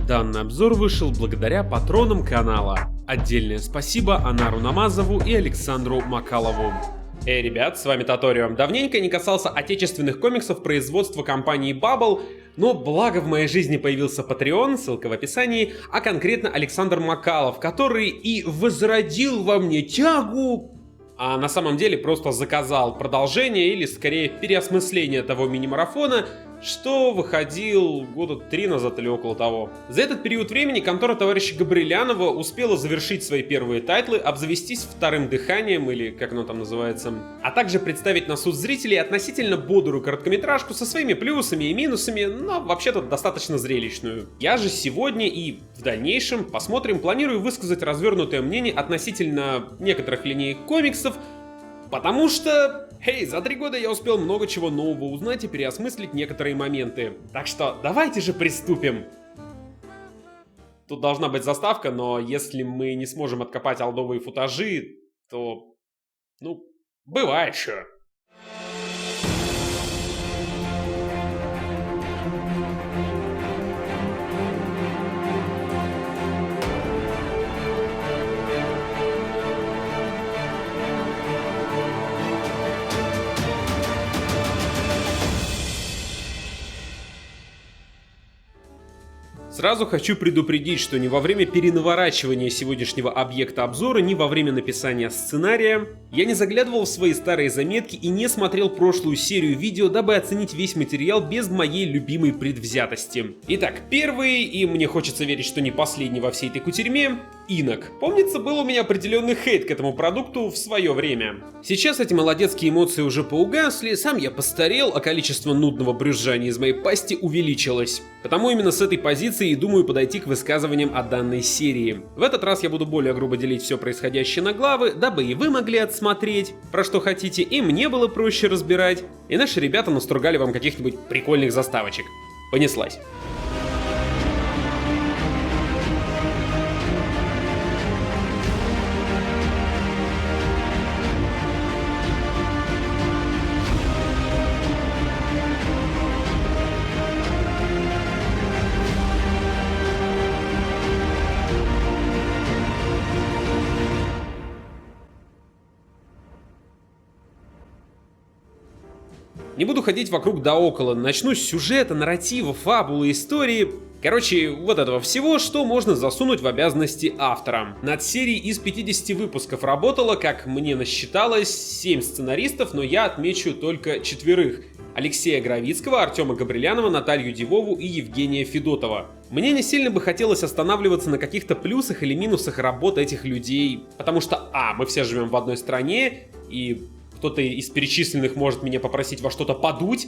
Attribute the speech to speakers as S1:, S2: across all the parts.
S1: Данный обзор вышел благодаря патронам канала. Отдельное спасибо Анару Намазову и Александру Макалову. Эй, ребят, с вами Таторио. Давненько не касался отечественных комиксов производства компании Bubble, но благо в моей жизни появился Patreon, ссылка в описании, а конкретно Александр Макалов, который и возродил во мне тягу, а на самом деле просто заказал продолжение или скорее переосмысление того мини-марафона, что выходил года 3 назад или около того. За этот период времени контора товарища Габрилянова успела завершить свои первые тайтлы, обзавестись вторым дыханием, или как оно там называется, а также представить на суд зрителей относительно бодрую короткометражку со своими плюсами и минусами, но вообще-то достаточно зрелищную. Я же сегодня и в дальнейшем планирую высказать развернутое мнение относительно некоторых линеек комиксов, потому что, за 3 года я успел много чего нового узнать и переосмыслить некоторые моменты. Так что давайте же приступим. Тут должна быть заставка, но если мы не сможем откопать олдовые футажи, то, бывает что. Сразу хочу предупредить, что ни во время перенаворачивания сегодняшнего объекта обзора, ни во время написания сценария я не заглядывал в свои старые заметки и не смотрел прошлую серию видео, дабы оценить весь материал без моей любимой предвзятости. Итак, первый, и мне хочется верить, что не последний во всей этой кутерьме, Инок. Помнится, был у меня определенный хейт к этому продукту в свое время. Сейчас эти молодецкие эмоции уже поугасли, сам я постарел, а количество нудного брюзжания из моей пасти увеличилось. Потому именно с этой позиции и думаю подойти к высказываниям о данной серии. В этот раз я буду более грубо делить все происходящее на главы, дабы и вы могли отсмотреть, про что хотите, и мне было проще разбирать, и наши ребята настругали вам каких-нибудь прикольных заставочек. Понеслась. Не буду ходить вокруг да около, начну с сюжета, нарратива, фабулы, истории. Короче, вот этого всего, что можно засунуть в обязанности автора. Над серией из 50 выпусков работало, как мне насчиталось, 7 сценаристов, но я отмечу только 4. Алексея Гравицкого, Артема Габрилянова, Наталью Дивову и Евгения Федотова. Мне не сильно бы хотелось останавливаться на каких-то плюсах или минусах работы этих людей, потому что мы все живем в одной стране, и кто-то из перечисленных может меня попросить во что-то подуть,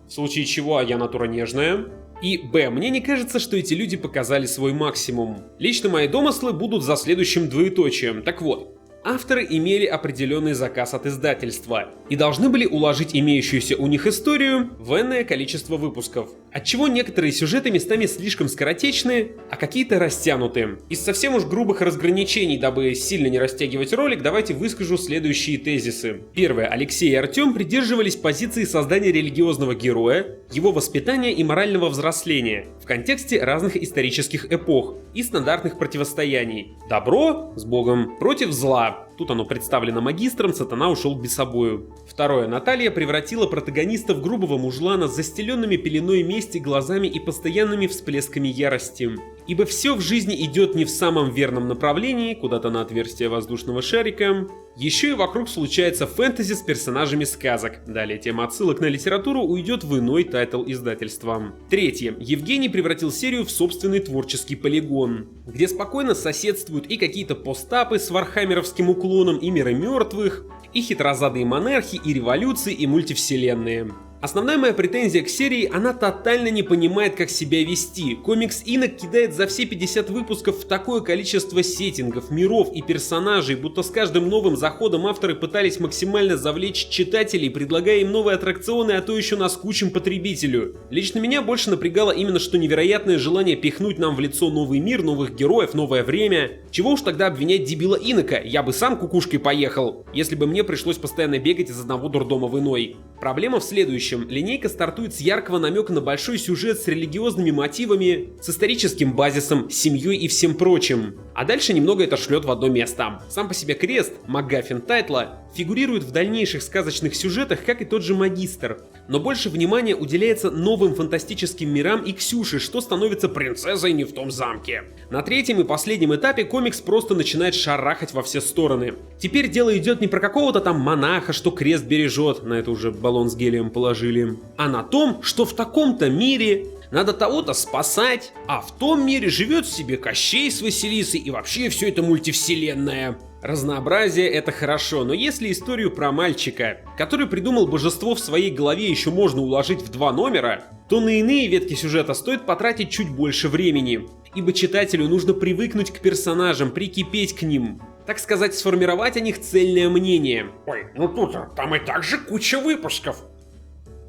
S1: в случае чего я натура нежная. И мне не кажется, что эти люди показали свой максимум. Лично мои домыслы будут за следующим двоеточием. Так вот, авторы имели определенный заказ от издательства и должны были уложить имеющуюся у них историю в энное количество выпусков, отчего некоторые сюжеты местами слишком скоротечны, а какие-то растянуты. Из совсем уж грубых разграничений, дабы сильно не растягивать ролик, давайте выскажу следующие тезисы. Первое. Алексей и Артем придерживались позиции создания религиозного героя, его воспитания и морального взросления в контексте разных исторических эпох и стандартных противостояний. Добро с Богом против зла. Тут оно представлено магистром, сатана ушел к бесобою. Второе. Наталья превратила протагониста в грубого мужлана с застеленными пеленой мести глазами и постоянными всплесками ярости. Ибо все в жизни идет не в самом верном направлении, куда-то на отверстие воздушного шарика. Еще и вокруг случается фэнтези с персонажами сказок. Далее тема отсылок на литературу уйдет в иной тайтл издательства. Третье. Евгений превратил серию в собственный творческий полигон, где спокойно соседствуют и какие-то постапы с вархаммеровским уклоном, и миры мертвых, и хитрозадые монархи, и революции, и мультивселенные. Основная моя претензия к серии, она тотально не понимает, как себя вести. Комикс Инок кидает за все 50 выпусков в такое количество сеттингов, миров и персонажей, будто с каждым новым заходом авторы пытались максимально завлечь читателей, предлагая им новые аттракционы, а то еще наскучим потребителю. Лично меня больше напрягало именно что невероятное желание пихнуть нам в лицо новый мир, новых героев, новое время. Чего уж тогда обвинять дебила Инока, я бы сам кукушкой поехал, если бы мне пришлось постоянно бегать из одного дурдома в иной. Проблема в следующем. Линейка стартует с яркого намека на большой сюжет с религиозными мотивами, с историческим базисом, семьей и всем прочим. А дальше немного это шлет в одно место. Сам по себе крест, МакГаффин тайтла, фигурирует в дальнейших сказочных сюжетах, как и тот же Магистр. Но больше внимания уделяется новым фантастическим мирам и Ксюше, что становится принцессой не в том замке. На третьем и последнем этапе комикс просто начинает шарахать во все стороны. Теперь дело идет не про какого-то там монаха, что крест бережет, на это уже баллон с гелием положили, а на том, что в таком-то мире надо того-то спасать, а в том мире живет себе Кощей с Василисой и вообще все это мультивселенная. Разнообразие — это хорошо, но если историю про мальчика, который придумал божество в своей голове, еще можно уложить в 2 номера, то на иные ветки сюжета стоит потратить чуть больше времени, ибо читателю нужно привыкнуть к персонажам, прикипеть к ним. Так сказать, сформировать о них цельное мнение.
S2: Ой, ну тут там и так же куча выпусков.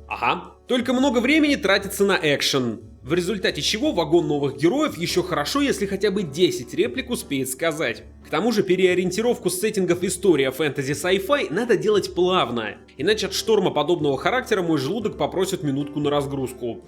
S1: Ага, только много времени тратится на экшен. В результате чего вагон новых героев еще хорошо, если хотя бы 10 реплик успеет сказать. К тому же переориентировку сеттингов истории фэнтези sci-fi надо делать плавно, иначе от шторма подобного характера мой желудок попросит минутку на разгрузку.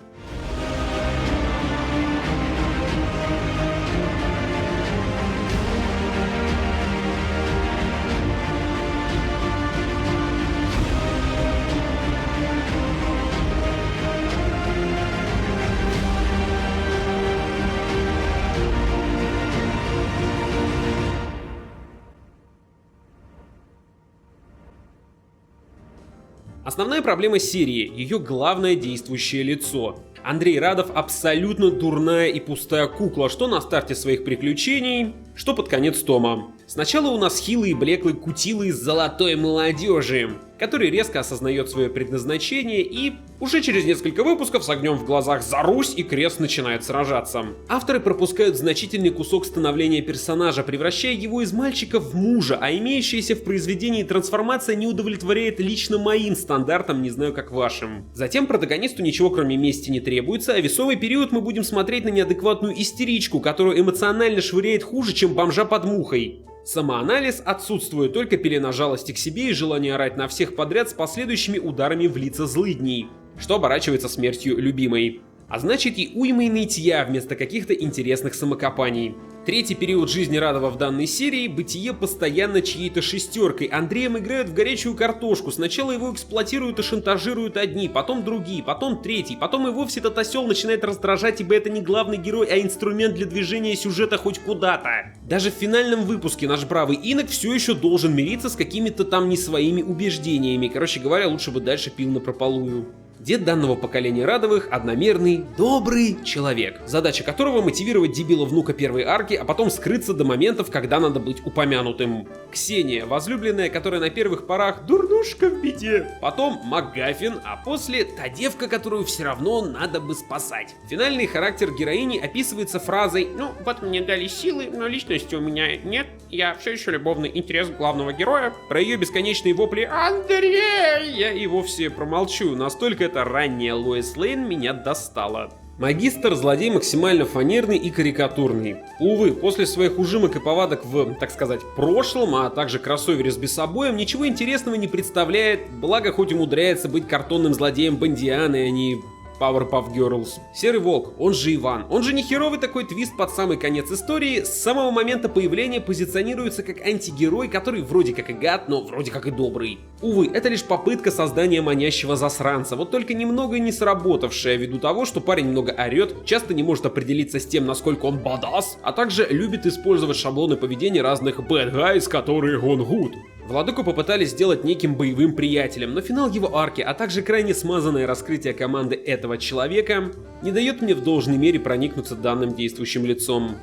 S1: Основная проблема серии — ее главное действующее лицо. Андрей Радов абсолютно дурная и пустая кукла, что на старте своих приключений, что под конец тома. Сначала у нас хилый и блеклый кутила из золотой молодежи, который резко осознает свое предназначение и уже через несколько выпусков с огнем в глазах за Русь и крест начинает сражаться. Авторы пропускают значительный кусок становления персонажа, превращая его из мальчика в мужа, а имеющаяся в произведении трансформация не удовлетворяет лично моим стандартам, не знаю как вашим. Затем протагонисту ничего кроме мести не требуется, а весомый период мы будем смотреть на неадекватную истеричку, которую эмоционально швыряет хуже, чем бомжа под мухой. Самоанализ отсутствует, только пелена жалости к себе и желание орать на всех подряд с последующими ударами в лица злыдней, что оборачивается смертью любимой. А значит и уймой нытья вместо каких-то интересных самокопаний. Третий период жизни Радова в данной серии — бытие постоянно чьей-то шестеркой. Андреем играют в горячую картошку. Сначала его эксплуатируют и шантажируют одни, потом другие, потом третий, потом и вовсе этот осел начинает раздражать, ибо это не главный герой, а инструмент для движения сюжета хоть куда-то. Даже в финальном выпуске наш бравый инок все еще должен мириться с какими-то там не своими убеждениями. Короче говоря, лучше бы дальше пил напропалую. Дед данного поколения Радовых — одномерный, добрый человек, задача которого — мотивировать дебила внука первой арки, а потом скрыться до моментов, когда надо быть упомянутым. Ксения, возлюбленная, которая на первых порах дурнушка в беде. Потом МакГаффин, а после та девка, которую все равно надо бы спасать. Финальный характер героини описывается фразой:
S2: Ну, вот мне дали силы, но личности у меня нет. Я все еще любовный интерес главного героя.
S1: Про ее бесконечные вопли «Андрей!» я и вовсе промолчу, настолько эта ранняя Лоис Лейн меня достала. Магистр — злодей максимально фанерный и карикатурный. Увы, после своих ужимок и повадок в, так сказать, прошлом, а также кроссовере с бесобоем, ничего интересного не представляет, благо хоть умудряется быть картонным злодеем Бондианы, а не Powerpuff Girls. Серый Волк, он же Иван, он же не херовый такой твист под самый конец истории, с самого момента появления позиционируется как антигерой, который вроде как и гад, но вроде как и добрый. Увы, это лишь попытка создания манящего засранца, вот только немного не сработавшая, ввиду того, что парень много орет, часто не может определиться с тем, насколько он бадас, а также любит использовать шаблоны поведения разных bad guys, которые gone good. Владыку попытались сделать неким боевым приятелем, но финал его арки, а также крайне смазанное раскрытие команды этого человека не дает мне в должной мере проникнуться данным действующим лицом.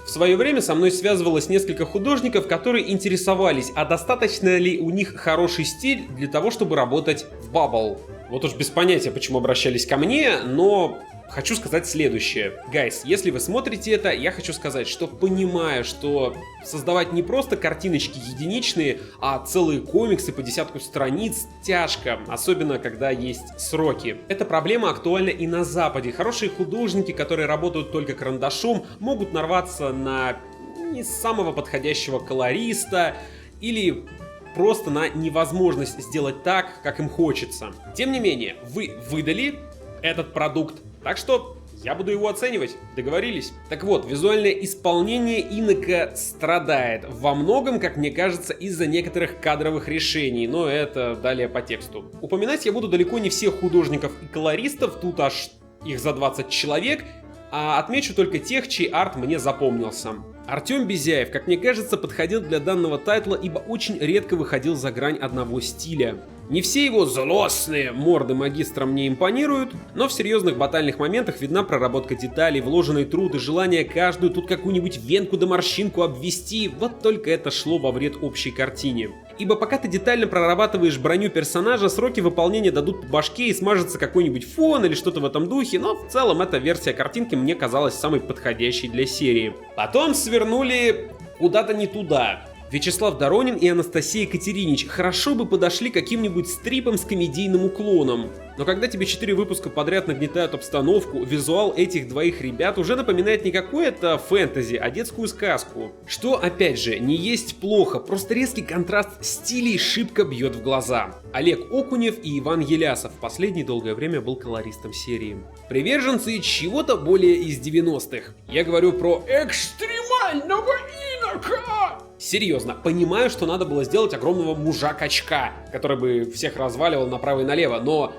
S1: В свое время со мной связывалось несколько художников, которые интересовались, а достаточно ли у них хороший стиль для того, чтобы работать в Bubble. Вот уж без понятия, почему обращались ко мне, но хочу сказать следующее. Гайс, если вы смотрите это, я хочу сказать, что понимаю, что создавать не просто картиночки единичные, а целые комиксы по десятку страниц тяжко, особенно когда есть сроки. Эта проблема актуальна и на Западе. Хорошие художники, которые работают только карандашом, могут нарваться на не самого подходящего колориста или просто на невозможность сделать так, как им хочется. Тем не менее, вы выдали этот продукт, так что я буду его оценивать. Договорились? Так вот, визуальное исполнение Инока страдает. Во многом, как мне кажется, из-за некоторых кадровых решений, но это далее по тексту. Упоминать я буду далеко не всех художников и колористов, тут аж их за 20 человек, а отмечу только тех, чей арт мне запомнился. Артем Безяев, как мне кажется, подходил для данного тайтла, ибо очень редко выходил за грань одного стиля. Не все его злостные морды магистра мне импонируют, но в серьезных батальных моментах видна проработка деталей, вложенный труд и желание каждую тут какую-нибудь венку да морщинку обвести, вот только это шло во вред общей картине. Ибо пока ты детально прорабатываешь броню персонажа, сроки выполнения дадут по башке и смажется какой-нибудь фон или что-то в этом духе, но в целом эта версия картинки мне казалась самой подходящей для серии. Потом свернули куда-то не туда. Вячеслав Доронин и Анастасия Катеринич хорошо бы подошли каким-нибудь стрипом с комедийным уклоном. Но когда тебе 4 выпуска подряд нагнетают обстановку, визуал этих двоих ребят уже напоминает не какое-то фэнтези, а детскую сказку. Что, опять же, не есть плохо, просто резкий контраст стилей шибко бьет в глаза. Олег Окунев и Иван Елясов, последний долгое время был колористом серии. Приверженцы чего-то более из 90-х. Я говорю про экстремального инока! Серьезно, понимаю, что надо было сделать огромного мужа-качка, который бы всех разваливал направо и налево, но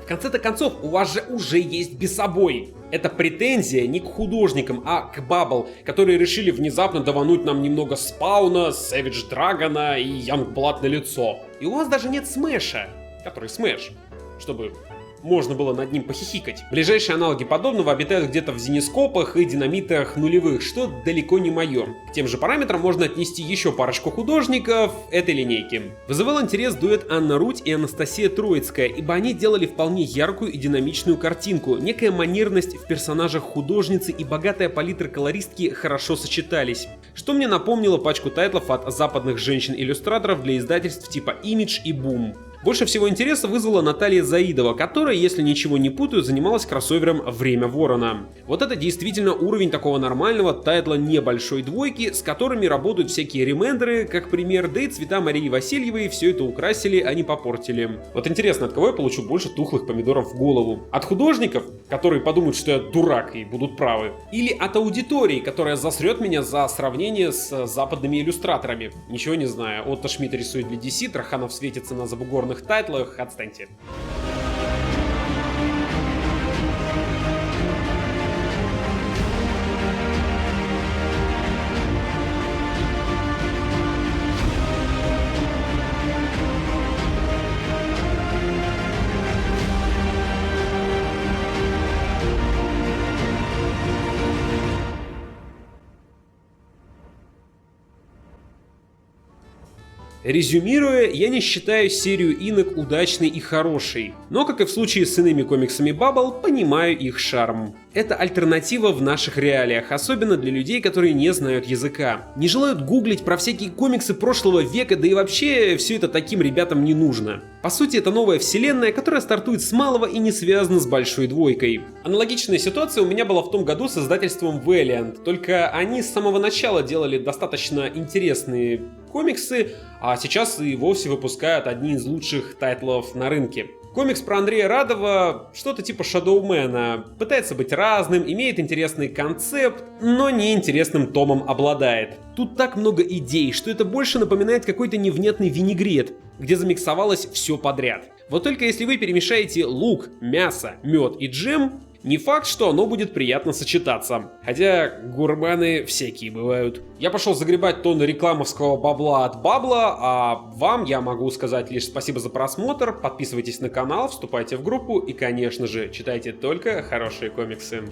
S1: в конце-то концов у вас же уже есть бесобой. Это претензия не к художникам, а к Bubble, которые решили внезапно давануть нам немного Спауна, Savage Драгона и Янгблад на лицо. И у вас даже нет Смэша, который Смэш, чтобы можно было над ним похихикать. Ближайшие аналоги подобного обитают где-то в зенископах и динамитах нулевых, что далеко не мое. К тем же параметрам можно отнести еще парочку художников этой линейки. Вызывал интерес дуэт Анна Рудь и Анастасия Троицкая, ибо они делали вполне яркую и динамичную картинку. Некая манерность в персонажах художницы и богатая палитра колористки хорошо сочетались. Что мне напомнило пачку тайтлов от западных женщин-иллюстраторов для издательств типа Image и Boom. Больше всего интереса вызвала Наталья Заидова, которая, если ничего не путаю, занималась кроссовером «Время Ворона». Вот это действительно уровень такого нормального тайтла небольшой двойки, с которыми работают всякие ремендеры, как пример, да и цвета Марии Васильевой все это украсили, а не попортили. Вот интересно, от кого я получу больше тухлых помидоров в голову? От художников, которые подумают, что я дурак и будут правы? Или от аудитории, которая засрет меня за сравнение с западными иллюстраторами? Ничего не знаю. Отто Шмидт рисует для DC, Траханов светится на забугорных тайтлах, отстаньте. Резюмируя, я не считаю серию Инок удачной и хорошей, но, как и в случае с иными комиксами Bubble, понимаю их шарм. Это альтернатива в наших реалиях, особенно для людей, которые не знают языка. Не желают гуглить про всякие комиксы прошлого века, да и вообще все это таким ребятам не нужно. По сути, это новая вселенная, которая стартует с малого и не связана с большой двойкой. Аналогичная ситуация у меня была в том году с издательством Valiant, только они с самого начала делали достаточно интересные комиксы, а сейчас и вовсе выпускают одни из лучших тайтлов на рынке. Комикс про Андрея Радова, что-то типа Шадоумена, пытается быть разным, имеет интересный концепт, но не интересным томом обладает. Тут так много идей, что это больше напоминает какой-то невнятный винегрет, где замиксовалось все подряд. Вот только если вы перемешаете лук, мясо, мед и джем, не факт, что оно будет приятно сочетаться. Хотя гурманы всякие бывают. Я пошел загребать тонны рекламовского бабла от Бабла, а вам я могу сказать лишь спасибо за просмотр, подписывайтесь на канал, вступайте в группу и, конечно же, читайте только хорошие комиксы.